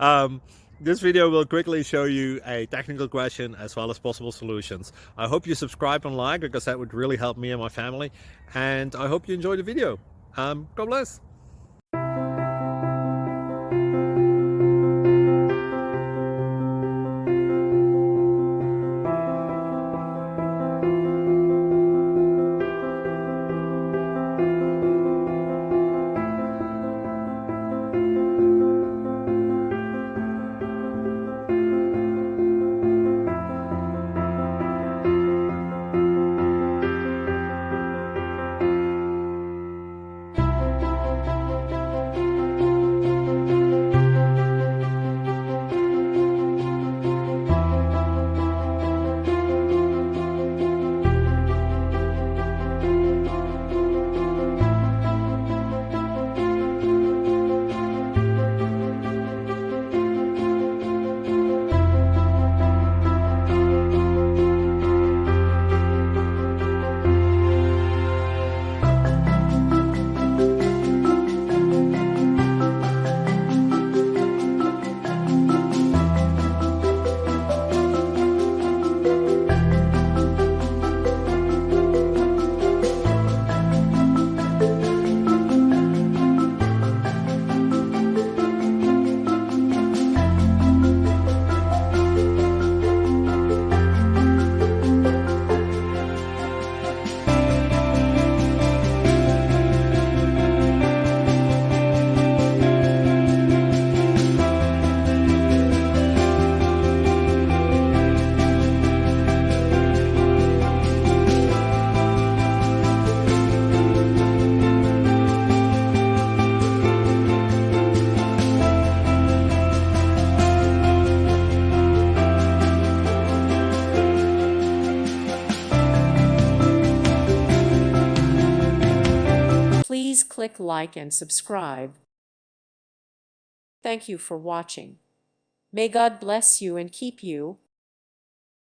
um, this video will quickly show you a technical question as well as possible solutions. I hope you subscribe and like because that would really help me and my family. And I hope you enjoy the video. God bless. Please click like and subscribe. Thank you for watching. May God bless you and keep you.